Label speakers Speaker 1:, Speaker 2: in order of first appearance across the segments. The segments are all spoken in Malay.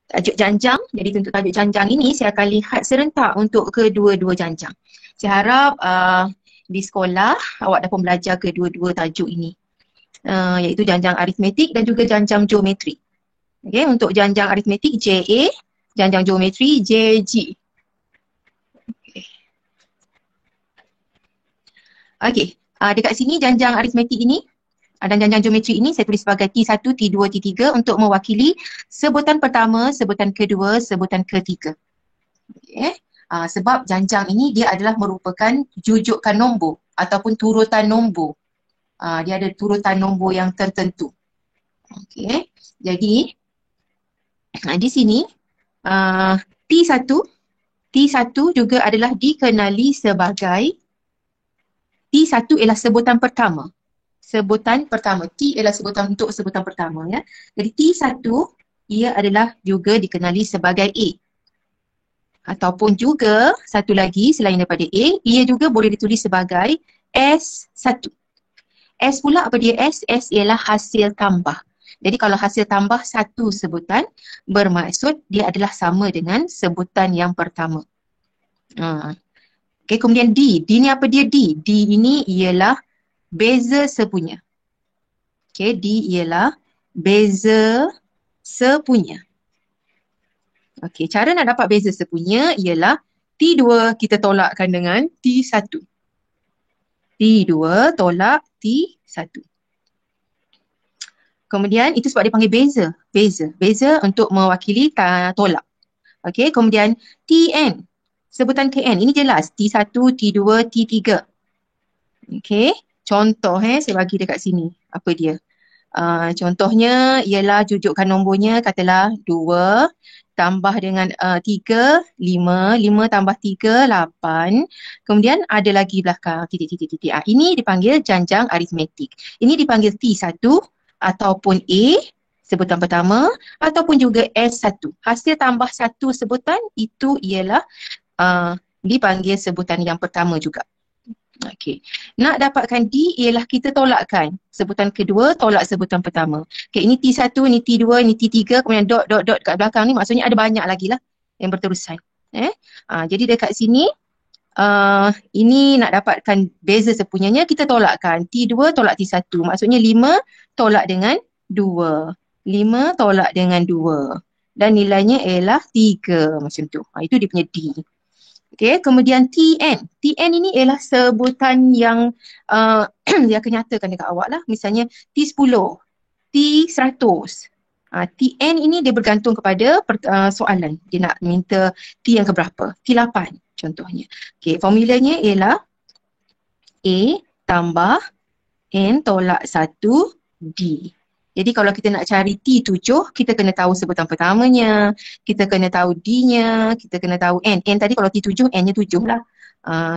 Speaker 1: Tajuk janjang. Jadi untuk tajuk janjang ini saya akan lihat serentak untuk kedua-dua janjang. Saya harap di sekolah awak dapat belajar kedua-dua tajuk ini. Iaitu janjang aritmetik dan juga janjang geometri. Okay, untuk janjang aritmetik JA, janjang geometri JG. Okey, dekat sini janjang aritmetik ini dan janjang geometri ini saya tulis sebagai T1, T2, T3 untuk mewakili sebutan pertama, sebutan kedua, sebutan ketiga. Okay. Sebab janjang ini dia adalah merupakan jujukan nombor ataupun turutan nombor. Dia ada turutan nombor yang tertentu. Okay. Jadi di sini T1 juga adalah dikenali sebagai T1 ialah sebutan pertama. Sebutan pertama. T ialah sebutan untuk sebutan pertama. Ya. Jadi T1 ia adalah juga dikenali sebagai A. Ataupun juga satu lagi selain daripada A, ia juga boleh ditulis sebagai S1. S pula apa dia S? S ialah hasil tambah. Jadi kalau hasil tambah satu sebutan bermaksud dia adalah sama dengan sebutan yang pertama. Okay, kemudian D. D ni apa dia D? D ini ialah beza sepunya. Okay, D ialah beza sepunya. Okay, cara nak dapat beza sepunya ialah T2 kita tolakkan dengan T1. T2 tolak T1. Kemudian itu sebab dia panggil beza. Beza untuk mewakili tolak. Okay, kemudian Tn. Sebutan Kn. Ini jelas. T1, T2, T3. Okay. Contoh saya bagi dekat sini. Apa dia? Contohnya ialah jujukan nombornya katalah 2 tambah dengan 3, 5. 5 tambah 3, 8. Kemudian ada lagi belakang titik. Ini dipanggil janjang aritmetik. Ini dipanggil T1 ataupun A, sebutan pertama, ataupun juga S1. Hasil tambah satu sebutan itu ialah dipanggil sebutan yang pertama juga. Okey. Nak dapatkan D ialah kita tolakkan sebutan kedua tolak sebutan pertama. Okey, ini T1, ini T2, ini T3, kemudian dot kat belakang ni maksudnya ada banyak lagi lah yang berterusan. Jadi dekat sini ini nak dapatkan beza sepunyanya kita tolakkan. T2 tolak T1. Maksudnya 5 tolak dengan 2. 5 tolak dengan 2. Dan nilainya ialah 3 macam tu. Itu dia punya D. Okay, kemudian Tn. Tn ini ialah sebutan yang dia akan nyatakan dekat awak lah. Misalnya T10, T100. Tn ini dia bergantung kepada soalan. Dia nak minta T yang keberapa. T8 contohnya. Okay, formulanya ialah A tambah N tolak 1 D. Jadi kalau kita nak cari T7, kita kena tahu sebutan pertamanya, kita kena tahu D-nya, kita kena tahu N. N tadi kalau T7, N-nya 7 lah.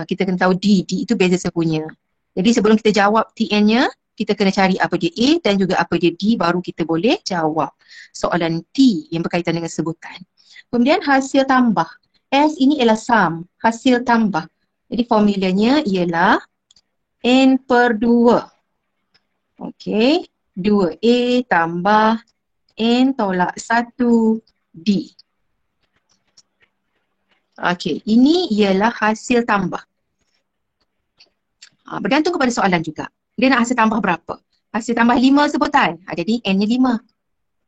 Speaker 1: Kita kena tahu D. D itu beza sepunya. Jadi sebelum kita jawab Tn-nya, kita kena cari apa dia A dan juga apa dia D, baru kita boleh jawab soalan T yang berkaitan dengan sebutan. Kemudian hasil tambah. S ini ialah sum, hasil tambah. Jadi formulanya ialah N per 2. Okey. 2A tambah N tolak 1 D. Okey, ini ialah hasil tambah. Bergantung kepada soalan juga. Dia nak hasil tambah berapa? Hasil tambah 5 sebutan. Jadi N-nya 5.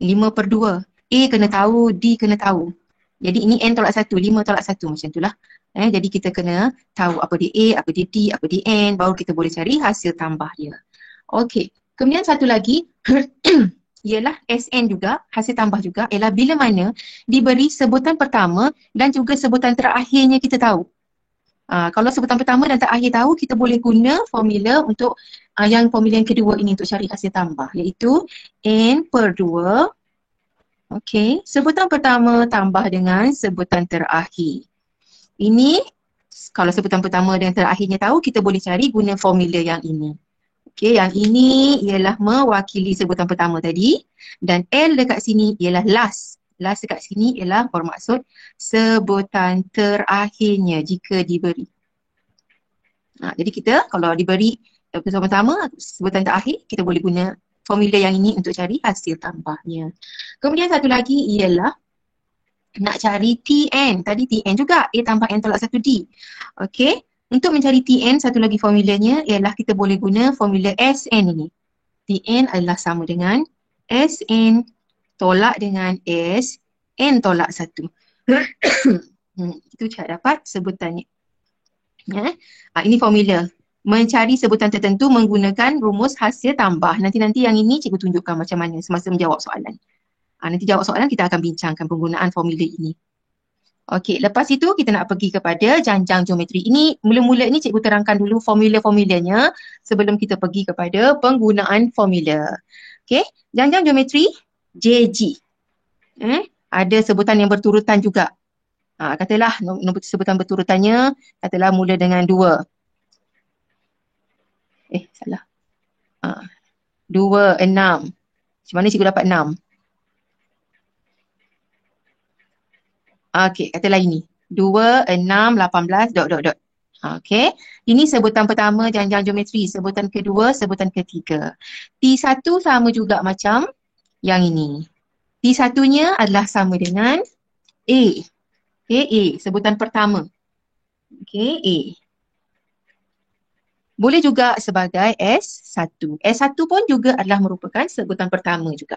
Speaker 1: 5 per 2. A kena tahu, D kena tahu. Jadi ini N tolak 1, 5 tolak 1 macam itulah. Jadi kita kena tahu apa dia A, apa dia D, apa dia N, baru kita boleh cari hasil tambah dia. Okey. Kemudian satu lagi ialah SN juga, hasil tambah juga, ialah bila mana diberi sebutan pertama dan juga sebutan terakhirnya kita tahu. Kalau sebutan pertama dan terakhir tahu, kita boleh guna formula untuk formula yang kedua ini untuk cari hasil tambah, iaitu N per 2. Okey, sebutan pertama tambah dengan sebutan terakhir. Ini kalau sebutan pertama dan terakhirnya tahu, kita boleh cari guna formula yang ini. Okey, yang ini ialah mewakili sebutan pertama tadi dan L dekat sini ialah last. Last dekat sini ialah bermaksud sebutan terakhirnya jika diberi. Jadi kita kalau diberi sebutan pertama, sebutan terakhir, kita boleh guna formula yang ini untuk cari hasil tambahnya. Kemudian satu lagi ialah nak cari Tn. Tadi Tn juga, A tambah N tolak 1D. Okey, untuk mencari Tn, satu lagi formulanya ialah kita boleh guna formula Sn ini. Tn adalah sama dengan Sn tolak dengan Sn tolak 1. Itu cara dapat sebutannya. Ya. Ini formula. Mencari sebutan tertentu menggunakan rumus hasil tambah. Nanti yang ini cikgu tunjukkan macam mana semasa menjawab soalan. Nanti jawab soalan kita akan bincangkan penggunaan formula ini. Okey, lepas itu kita nak pergi kepada janjang geometri. Ini mula-mula ini cikgu terangkan dulu formula-formulanya sebelum kita pergi kepada penggunaan formula. Okey, janjang geometri JG. Ada sebutan yang berturutan juga. Katalah nombor sebutan berturutannya, katalah mula dengan 2. Salah. 2, 6. Macam mana cikgu dapat 6? Okey, katalah ini. 2, 6, 18, dot, dot, dot. Okey, ini sebutan pertama janjang geometri. Sebutan kedua, sebutan ketiga. T1 sama juga macam yang ini. T1-nya adalah sama dengan A. Okay, A, sebutan pertama. Okay, A. Boleh juga sebagai S1. S1 pun juga adalah merupakan sebutan pertama juga.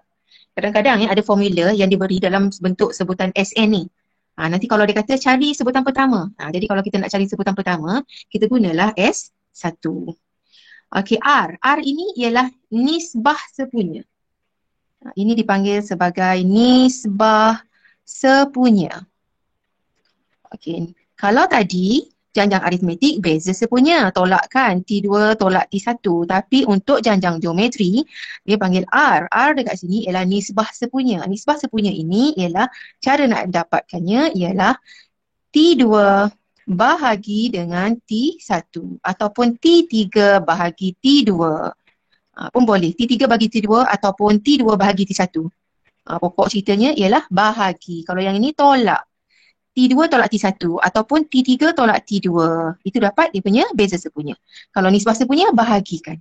Speaker 1: Kadang-kadang ada formula yang diberi dalam bentuk sebutan Sn ni. Nanti kalau dia kata cari sebutan pertama. Jadi kalau kita nak cari sebutan pertama, kita gunalah S1. Okey, R. R ini ialah nisbah sepunya. Ini dipanggil sebagai nisbah sepunya. Okey, kalau tadi janjang aritmetik beza sepunya, tolakkan T2 tolak T1. Tapi untuk janjang geometri, dia panggil R. R dekat sini ialah nisbah sepunya. Nisbah sepunya ini ialah cara nak dapatkannya ialah T2 bahagi dengan T1 ataupun T3 bahagi T2. Pun boleh, T3 bagi T2 ataupun T2 bahagi T1. Pokok ceritanya ialah bahagi. Kalau yang ini tolak. T2 tolak T1 ataupun T3 tolak T2. Itu dapat dia punya beza sepunya. Kalau nisbah sepunya, bahagikan.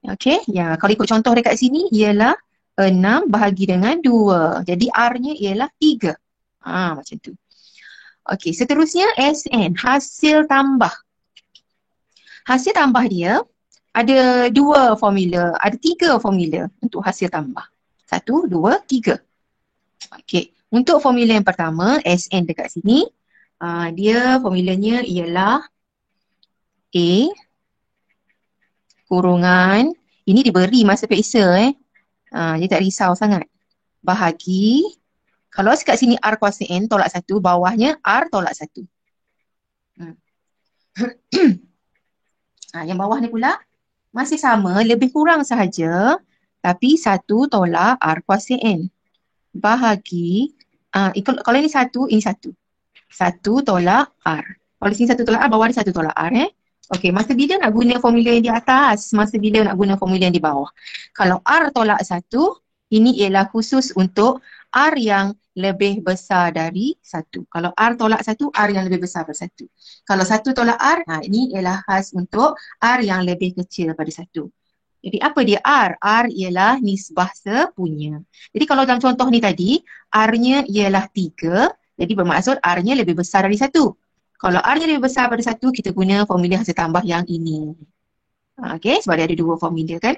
Speaker 1: Okey, ya, kalau ikut contoh dekat sini ialah 6 bahagi dengan 2. Jadi R-nya ialah 3. Macam tu. Okey, seterusnya Sn, hasil tambah. Hasil tambah dia ada 2 formula, ada 3 formula untuk hasil tambah. 1, 2, 3. Okey. Untuk formula yang pertama, Sn dekat sini, dia formulanya ialah A kurungan, ini diberi masa peksa dia tak risau sangat. Bahagi, kalau dekat sini R kuasa N tolak 1, bawahnya R tolak 1. Yang bawah ni pula masih sama, lebih kurang sahaja, tapi 1 tolak R kuasa N. Bahagi, kalau ini 1, ini 1. 1 tolak R. Kalau sini 1 tolak R, bawah ni 1 tolak R. Okey, masa bila nak guna formula yang di atas, masa bila nak guna formula yang di bawah. Kalau R tolak 1, ini ialah khusus untuk R yang lebih besar dari 1. Kalau R tolak 1, R yang lebih besar dari 1. Kalau 1 tolak R, ini ialah khas untuk R yang lebih kecil daripada 1. Jadi apa dia R? R ialah nisbah sepunya. Jadi kalau dalam contoh ni tadi, R-nya ialah 3. Jadi bermaksud R-nya lebih besar dari 1. Kalau R-nya lebih besar daripada 1, kita guna formula hasil tambah yang ini. Okey, sebab dia ada 2 formula kan.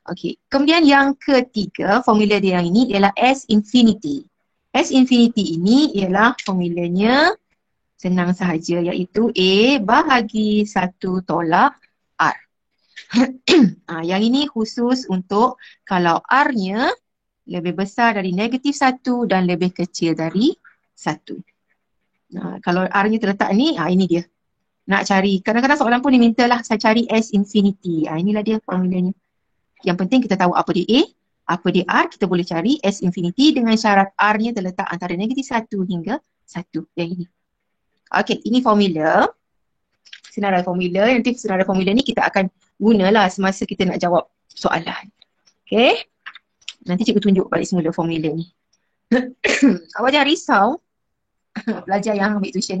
Speaker 1: Okey, kemudian yang ketiga, formula dia yang ini ialah S infinity. S infinity ini ialah formulanya senang sahaja, iaitu A bahagi 1 tolak R. Yang ini khusus untuk kalau R-nya lebih besar dari negatif 1 dan lebih kecil dari 1. Kalau R-nya terletak ni, ini dia. Nak cari, kadang-kadang soalan pun dimintalah saya cari S infinity. Inilah dia formulanya. Yang penting kita tahu apa dia A, apa dia R, kita boleh cari S infinity dengan syarat R-nya terletak antara negatif 1 hingga 1. Yang ini. Okey, ini formula. Senarai formula. Nanti senarai formula ni kita akan gunalah semasa kita nak jawab soalan. Okey. Nanti cikgu tunjuk balik semula formula ni. Awak jangan risau. Pelajar yang ambil tuition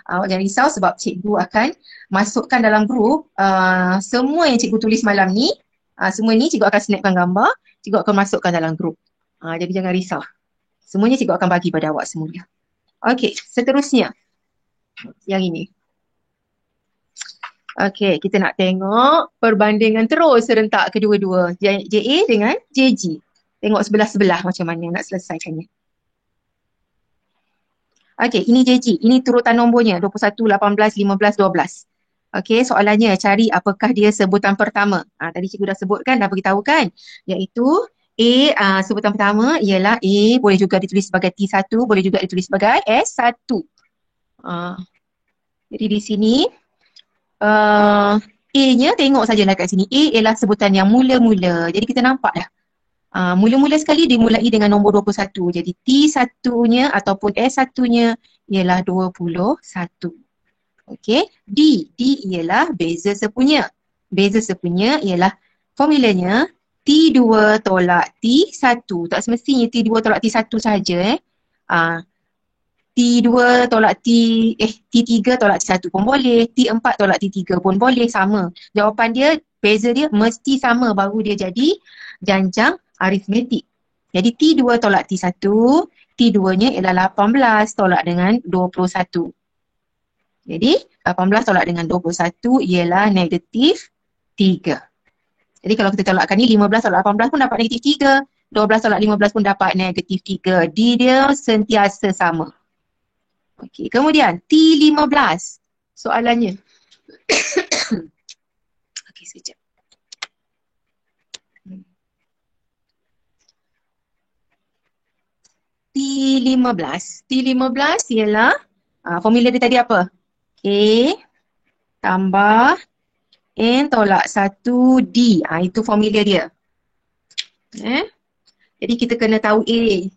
Speaker 1: awak jangan risau sebab cikgu akan masukkan dalam grup semua yang cikgu tulis malam ni. Semua ni cikgu akan snapkan gambar. cikgu akan masukkan dalam grup. Jadi jangan risau. Semuanya cikgu akan bagi pada awak semula. Okey, seterusnya. Yang ini. Okey, kita nak tengok perbandingan terus serentak kedua-dua. JA dengan JG. Tengok sebelah-sebelah macam mana nak selesaikannya. Okey, ini JG. Ini turutan nombornya. 21, 18, 15, 12. Okey, soalannya cari apakah dia sebutan pertama. Tadi cikgu dah sebutkan, dah beritahu kan. Iaitu A, sebutan pertama ialah A, boleh juga ditulis sebagai T1, boleh juga ditulis sebagai S1. Jadi di sini A-nya tengok sajalah kat sini. A ialah sebutan yang mula-mula. Jadi kita nampak dah. Mula-mula sekali dimulai dengan nombor 21. Jadi T1-nya ataupun S1-nya ialah 21. Okey. D ialah beza sepunya. Beza sepunya ialah formulanya T2 tolak T1. Tak semestinya T2 tolak T1 sahaja. T2 tolak T3 tolak T1 pun boleh, T4 tolak T3 pun boleh, sama. Jawapan dia, beza dia mesti sama baru dia jadi janjang aritmetik. Jadi T2 tolak T1, T2-nya ialah 18 tolak dengan 21. Jadi 18 tolak dengan 21 ialah negatif 3. Jadi kalau kita tolakkan ni 15 tolak 18 pun dapat negatif 3. 12 tolak 15 pun dapat negatif 3. D dia sentiasa sama. Okey, kemudian T15 soalannya. Okey, sekejap. T15 ialah formula dia tadi apa? A tambah N tolak 1D. Itu formula dia. Jadi kita kena tahu A.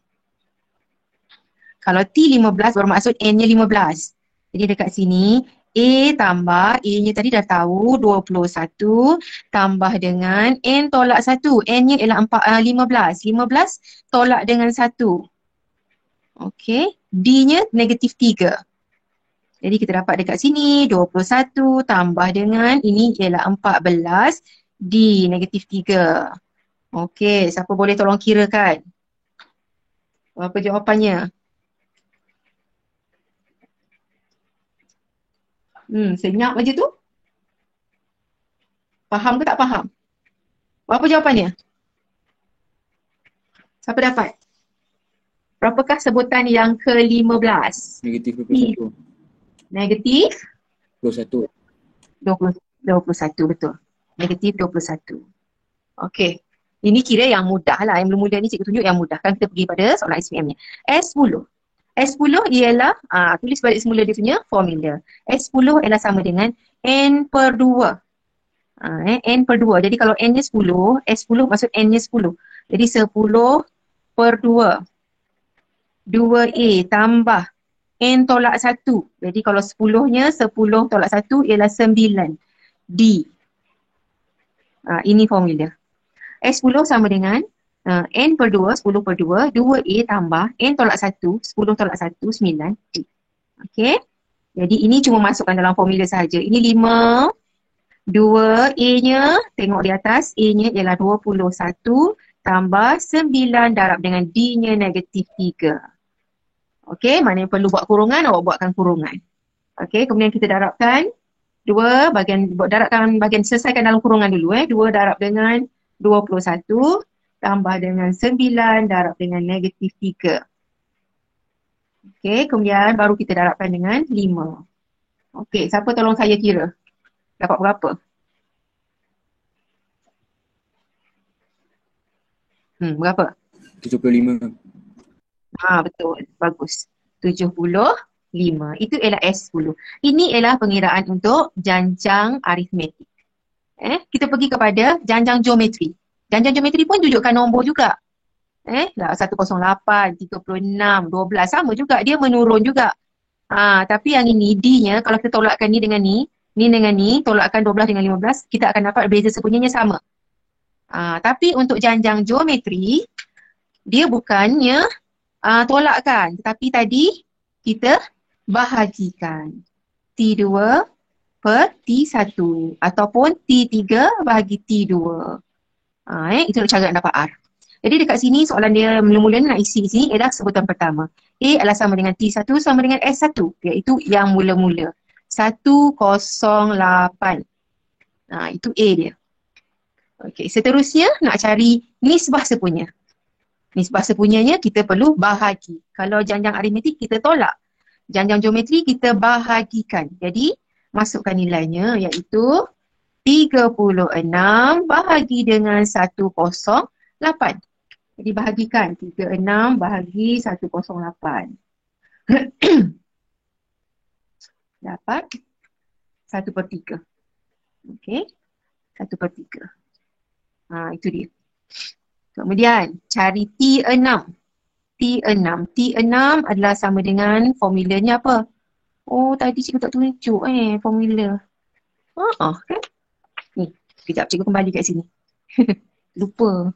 Speaker 1: Kalau T15 bermaksud N-nya 15. Jadi dekat sini A tambah A-nya tadi dah tahu 21 tambah dengan N tolak 1. N-nya ialah 15. 15 tolak dengan 1. Okey. D-nya negatif 3. Jadi kita dapat dekat sini 21 tambah dengan ini ialah 14. D negatif 3. Okey. Siapa boleh tolong kirakan? Apa jawapannya? Senyap aja tu. Faham ke tak faham? Apa jawapannya? Siapa dapat? Berapakah sebutan yang ke-15?
Speaker 2: Negatif 21.
Speaker 1: Negatif
Speaker 2: 21.
Speaker 1: 21, betul. Negatif 21. Okey. Ini kira yang mudah lah. Yang mula-mula ni cikgu tunjuk yang mudah. Kan kita pergi pada soalan SPM-nya. S10. S10 ialah, tulis balik semula dia punya formula. S10 ialah sama dengan N per 2. N per 2. Jadi kalau N-nya 10, S10 maksud N-nya 10. Jadi 10 per 2. 2A tambah N tolak 1. Jadi kalau 10-nya 10 tolak 1 ialah 9. D. Ini formula. S10 sama dengan N per 2, 10 per 2, 2A tambah N tolak 1, 10 tolak 1, 9D. Okey. Jadi ini cuma masukkan dalam formula sahaja. Ini 5, 2A-nya, tengok di atas, A-nya ialah 21 tambah 9 darab dengan D-nya negatif 3. Okey, mana yang perlu buat kurungan, awak buatkan kurungan. Okey, kemudian kita darabkan 2, darabkan bahagian, selesaikan dalam kurungan dulu. 2 darab dengan 21 tambah dengan 9 darab dengan negatif 3. Okey, kemudian baru kita darabkan dengan 5. Okey, siapa tolong saya kira? Dapat berapa? Berapa?
Speaker 2: 75.
Speaker 1: Betul. Bagus. 75. Itu ialah S10. Ini ialah pengiraan untuk janjang aritmetik. Kita pergi kepada janjang geometri. Janjang geometri pun tunjukkan nombor juga. 108, 36, 12 sama juga. Dia menurun juga. Tapi yang ini D-nya kalau kita tolakkan ni dengan ni dengan ni, tolakkan 12 dengan 15, kita akan dapat beza sepunyanya sama. Tapi untuk janjang geometri, dia bukannya tolakkan. Tetapi tadi kita bahagikan. T2 per T1 ataupun T3 bahagi T2. Itu cara nak dapat R. Jadi dekat sini soalan dia mula-mula nak isi di sini ialah sebutan pertama. A adalah sama dengan T1 sama dengan S1, iaitu yang mula-mula. 108. Itu A dia. Okey, seterusnya nak cari nisbah sepunya. Nisbah sepunyanya kita perlu bahagi. Kalau janjang aritmetik kita tolak. Janjang geometri kita bahagikan. Jadi masukkan nilainya iaitu 36 bahagi dengan 108. Jadi bahagikan 36 bahagi 108. Dapat 1/3. Okey. 1/3. Itu dia. Kemudian cari T6. T6 adalah sama dengan formulanya apa? Oh, tadi cikgu tak tunjuk formula. Kan? Ni, sekejap cikgu kembali kat sini. Lupa.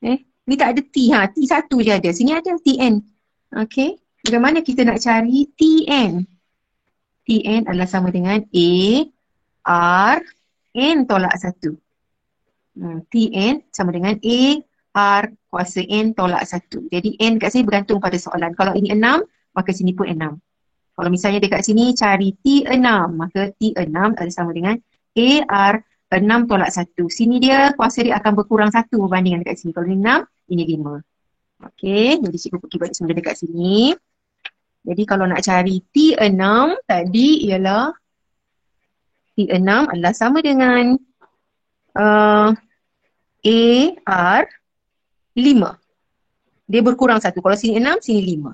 Speaker 1: Ni tak ada T. T1 je ada. Sini ada Tn. Okey. Bagaimana kita nak cari Tn? Tn adalah sama dengan A R N tolak 1. Tn sama dengan A R kuasa N tolak 1. Jadi N kat sini bergantung pada soalan. Kalau ini 6, maka sini pun 6. Kalau misalnya dekat sini cari T6, maka T6 adalah sama dengan A R 6 tolak 1. Sini dia kuasa dia akan berkurang 1 berbanding dekat sini. Kalau ini 6, ini 5. Okey, jadi cikgu pergi balik semula dekat sini. Jadi kalau nak cari T6 tadi ialah T6 adalah sama dengan AR 5. Dia berkurang 1. Kalau sini 6, sini 5.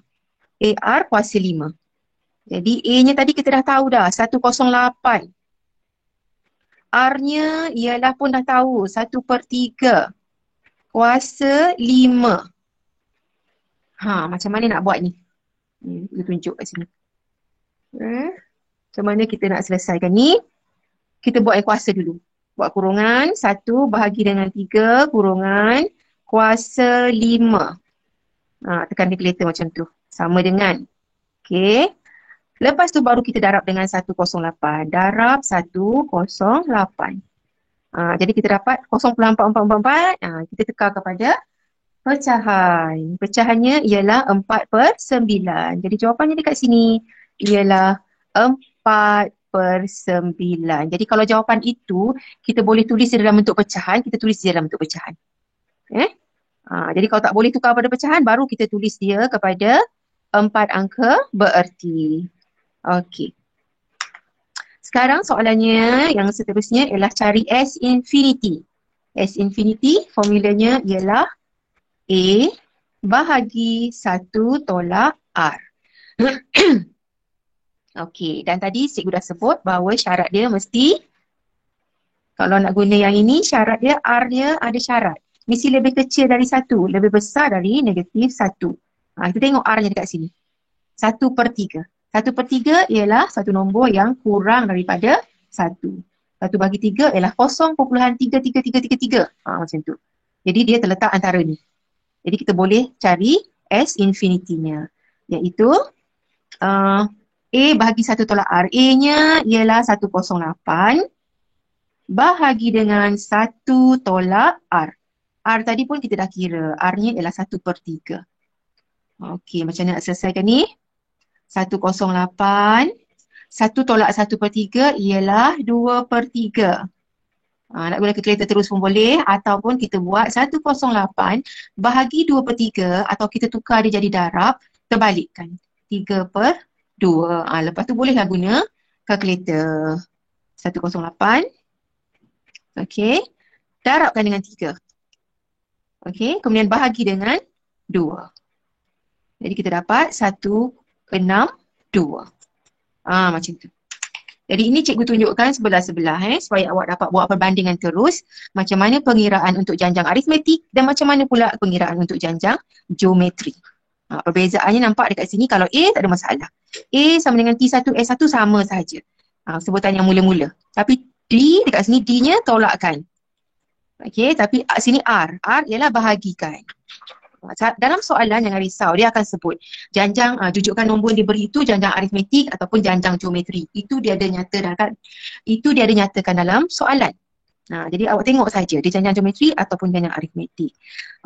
Speaker 1: AR kuasa 5. Jadi A-nya tadi kita dah tahu dah, 108. R-nya ialah pun dah tahu, 1/3. Kuasa 5. Macam mana nak buat ni? Kita tunjuk kat sini. Macam mana kita nak selesaikan ni? Kita buat yang kuasa dulu. Buat kurungan, 1 bahagi dengan 3 kurungan kuasa 5. Tekan kalkulator macam tu. Sama dengan. Okey. Lepas tu baru kita darab dengan 108. Darab 108. Jadi kita dapat 0.4444. Kita tukar kepada pecahan. Pecahannya ialah 4/9. Jadi jawapannya dekat sini ialah 4/9. Jadi kalau jawapan itu kita boleh tulis di dalam bentuk pecahan, kita tulis di dalam bentuk pecahan. Jadi kalau tak boleh tukar pada pecahan, baru kita tulis dia kepada 4 angka bererti. Okey. Sekarang soalannya yang seterusnya ialah cari S infinity. S infinity formulanya ialah A bahagi 1 tolak R. Okey, dan tadi cikgu dah sebut bahawa syarat dia mesti, kalau nak guna yang ini, syarat dia R-nya ada syarat. Mesti lebih kecil dari 1, lebih besar dari -1. Kita tengok R-nya dekat sini. 1/3. 1/3 ialah satu nombor yang kurang daripada 1. 1 bagi 3 ialah 0.33333. Macam tu. Jadi dia terletak antara ni. Jadi kita boleh cari S infinity-nya. Iaitu A bahagi 1 tolak R. A-nya ialah 108 bahagi dengan 1 tolak R. R tadi pun kita dah kira. R-nya ialah 1/3. Okey, macam mana nak selesaikan ni? 108. 1 tolak 1/3 ialah 2/3. Nak guna kalkulator terus pun boleh, ataupun kita buat 108 bahagi 2/3 atau kita tukar dia jadi darab, terbalikkan 3/2. Lepas tu bolehlah guna kalkulator. 108. Okey, darabkan dengan 3. Okey, kemudian bahagi dengan 2. Jadi kita dapat 162. Macam tu. Jadi ini cikgu tunjukkan sebelah-sebelah supaya awak dapat buat perbandingan terus macam mana pengiraan untuk janjang aritmetik dan macam mana pula pengiraan untuk janjang geometri. Perbezaannya nampak dekat sini. Kalau A tak ada masalah. A sama dengan T1, S1 sama sahaja. Sebutan yang mula-mula. Tapi D dekat sini, D-nya tolakkan. Okey, tapi sini R. R ialah bahagikan. Dalam soalan jangan risau, dia akan sebut janjang, jujukan nombor yang diberi itu janjang aritmetik ataupun janjang geometri. Itu dia ada nyatakan. Itu dia ada nyatakan dalam soalan. Jadi awak tengok saja dia janjang geometri ataupun janjang aritmetik.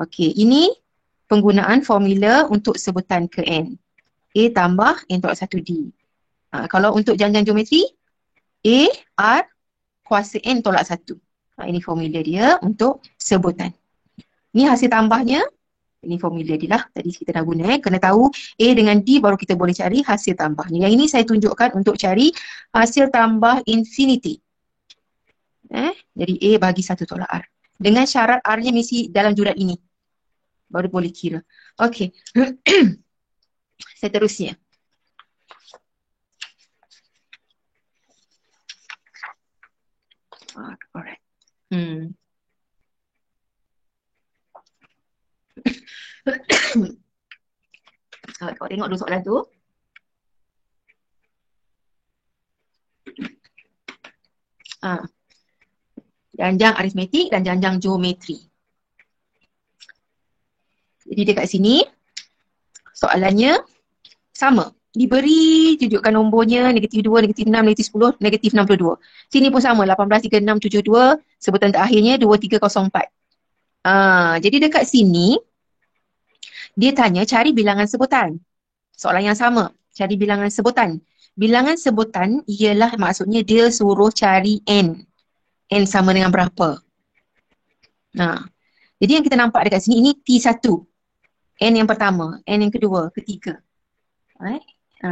Speaker 1: Okey, ini penggunaan formula untuk sebutan ke N. A tambah N tolak 1D. Kalau untuk janjang geometri, A, R, kuasa N tolak 1. Ini formula dia untuk sebutan. Ni hasil tambahnya. Ini formula dia lah. Tadi kita dah guna. Kena tahu A dengan D baru kita boleh cari hasil tambahnya. Yang ini saya tunjukkan untuk cari hasil tambah infinity. Jadi A bagi 1 tolak R. Dengan syarat R-nya mesti dalam jurat ini. Baru boleh kira. Okey. Seterusnya. Alright. Kau tengok dulu soalan tu. Janjang aritmetik dan janjang geometri. Jadi dekat sini soalannya sama. Diberi tunjukkan nombornya -2, -6, -10, -62. Sini pun sama 18, 36, 72. Sebutan terakhirnya 2304. Jadi dekat sini dia tanya cari bilangan sebutan. Soalan yang sama, cari bilangan sebutan. Bilangan sebutan ialah maksudnya dia suruh cari N. N sama dengan berapa? Jadi yang kita nampak dekat sini ini T1. N yang pertama, N yang kedua, ketiga.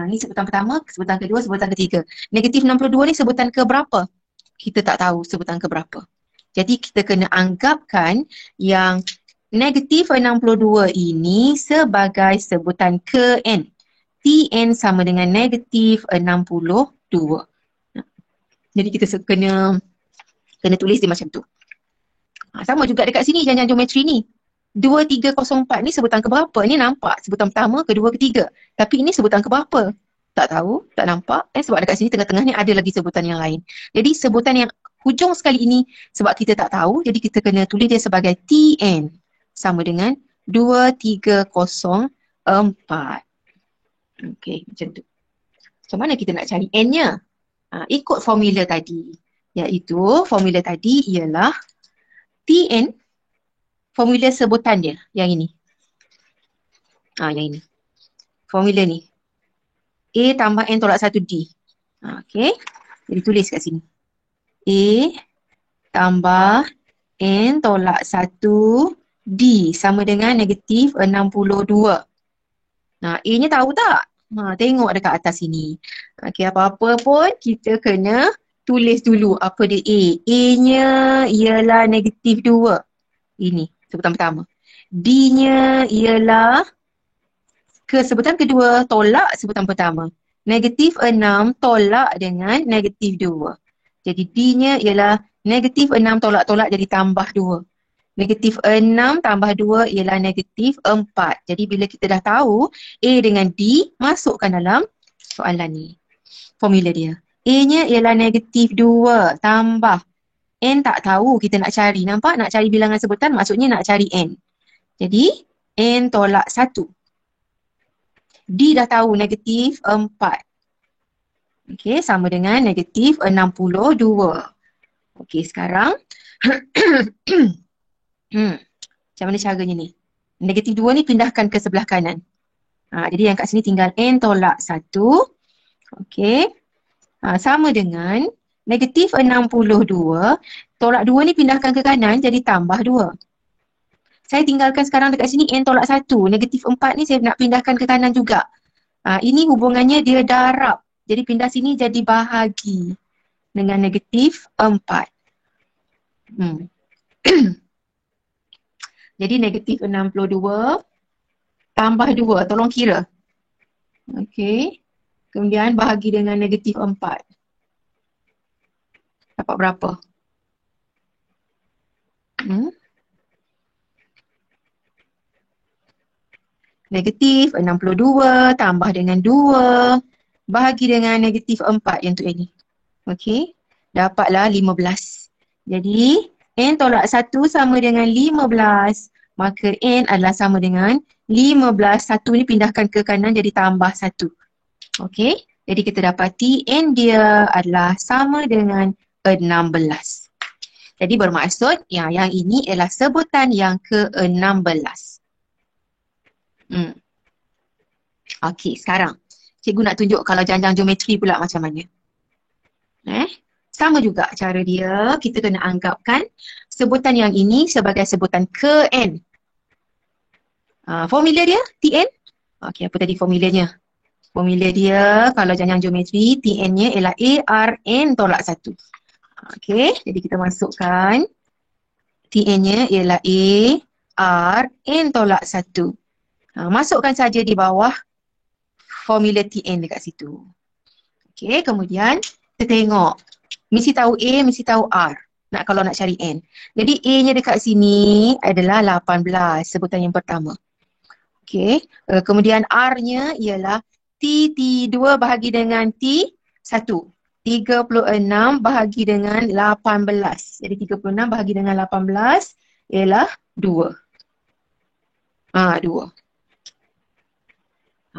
Speaker 1: Ni sebutan pertama, sebutan kedua, sebutan ketiga. -62 ni sebutan ke berapa? Kita tak tahu sebutan ke berapa. Jadi kita kena anggapkan yang -62 ini sebagai sebutan ke N. Tn sama dengan -62. Jadi kita kena tulis dia macam tu. Sama juga dekat sini janjang geometri ni. 2304 ni sebutan ke berapa? Ni nampak sebutan pertama, kedua, ketiga. Tapi ini sebutan ke berapa? Tak tahu, tak nampak. Sebab dekat sini tengah-tengah ni ada lagi sebutan yang lain. Jadi sebutan yang hujung sekali ini sebab kita tak tahu, jadi kita kena tulis dia sebagai Tn sama dengan 2304. Okey, macam tu. Macam mana kita nak cari N-nya? Ikut formula tadi. Iaitu formula tadi ialah Tn, formula sebutan dia yang ini. Yang ini. Formula ni. A tambah N tolak 1D. Okey. Jadi tulis kat sini. A tambah N tolak 1D sama dengan -62. A-nya tahu tak? Tengok dekat atas sini. Okey, apa-apa pun kita kena tulis dulu apa dia A. A-nya ialah -2. Ini sebutan pertama. D-nya ialah sebutan kedua tolak sebutan pertama. -6 tolak dengan -2. Jadi D-nya ialah -6 tolak-tolak jadi tambah 2. -6 tambah 2 ialah -4. Jadi bila kita dah tahu A dengan D, masukkan dalam soalan ni. Formula dia. A-nya ialah -2 tambah. N tak tahu kita nak cari. Nampak? Nak cari bilangan sebutan maksudnya nak cari N. Jadi N tolak 1. D dah tahu -4. Okey, sama dengan -62. Okey, sekarang macam mana caranya ni? -2 ni pindahkan ke sebelah kanan. Jadi yang kat sini tinggal N tolak 1. Okey. Sama dengan -62. Tolak 2 ni pindahkan ke kanan jadi tambah 2. Saya tinggalkan sekarang dekat sini N tolak 1. -4 ni saya nak pindahkan ke kanan juga. Ini hubungannya dia darab. Jadi pindah sini jadi bahagi dengan -4. Jadi -62 tambah 2. Tolong kira. Okey. Kemudian bahagi dengan -4. Dapat berapa? -62 tambah dengan 2 bahagi dengan -4 yang tu ini. Okey. Dapatlah 15. Jadi N tolak 1 sama dengan 15. Maka N adalah sama dengan 15. 1 ni pindahkan ke kanan jadi tambah 1. Okey. Jadi kita dapati N dia adalah sama dengan 16. Jadi bermaksud yang ini ialah sebutan yang ke-16. Okey, sekarang cikgu nak tunjuk kalau janjang geometri pula macam mana. Sama juga cara dia, kita kena anggapkan sebutan yang ini sebagai sebutan ke-n. Formula dia, Tn. Okey, apa tadi formulanya? Formula dia kalau janjang geometri, Tn-nya ialah ARN tolak 1. Okey, jadi kita masukkan Tn-nya ialah ARN tolak 1. Masukkan saja di bawah formula Tn dekat situ. Okey, kemudian kita tengok. Mesti tahu A, mesti tahu R. Kalau nak cari N. Jadi A-nya dekat sini adalah 18, sebutan yang pertama. Okey, kemudian R-nya ialah T2 bahagi dengan T1. 36 bahagi dengan 18. Jadi 36 bahagi dengan 18 ialah 2. 2.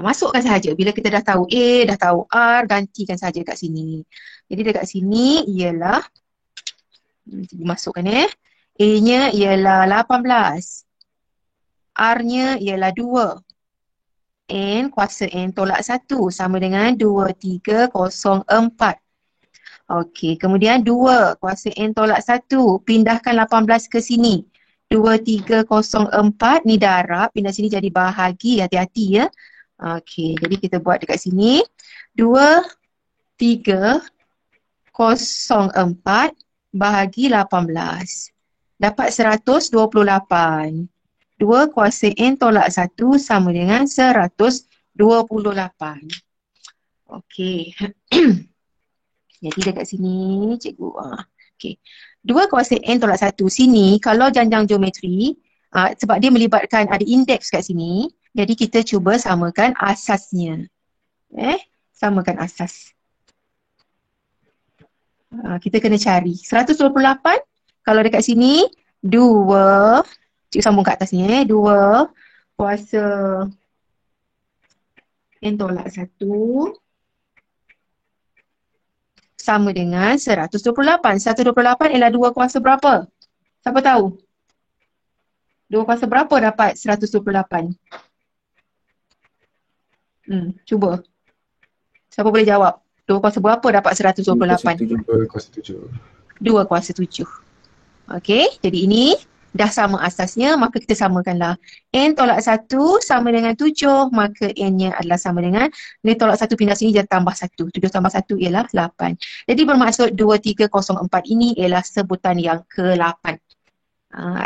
Speaker 1: Masukkan sahaja. Bila kita dah tahu A, dah tahu R, gantikan saja kat sini. Jadi dekat sini ialah, masukkan A-nya ialah 18. R-nya ialah 2. N kuasa N tolak 1 sama dengan 2304. Okey, kemudian 2 kuasa N tolak 1. Pindahkan 18 ke sini. 2304 ni darab, pindah sini jadi bahagi, hati-hati ya. Okey, jadi kita buat dekat sini 2304 bahagi 18. Dapat 128. 2 kuasa N tolak 1 sama dengan 128. Okey. Jadi dekat sini cikgu. Okey. 2 kuasa N tolak 1 sini kalau janjang geometri, sebab dia melibatkan ada indeks kat sini. Jadi kita cuba samakan asasnya. Samakan asas. Kita kena cari 128 kalau dekat sini 2, cikgu sambung kat atas ni 2 kuasa N tolak 1 sama dengan 128. 128 ialah 2 kuasa berapa? Siapa tahu? 2 kuasa berapa dapat 128? Cuba. Siapa boleh jawab? 2 kuasa berapa dapat 128?
Speaker 3: 2 kuasa 7.
Speaker 1: 2 kuasa 7. Okey, jadi ini dah sama asasnya, maka kita samakanlah. N tolak 1 sama dengan 7, maka N-nya adalah sama dengan, ni tolak 1 pindah sini jadi tambah 1. 7 tambah 1 ialah 8. Jadi bermaksud 2304 ini ialah sebutan yang ke-8.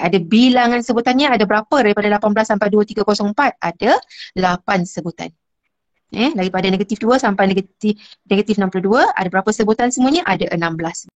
Speaker 1: Ada bilangan sebutannya, ada berapa daripada 18 sampai 2304? Ada 8 sebutan. Daripada negatif 2 sampai negatif 62, ada berapa sebutan semuanya? Ada 16.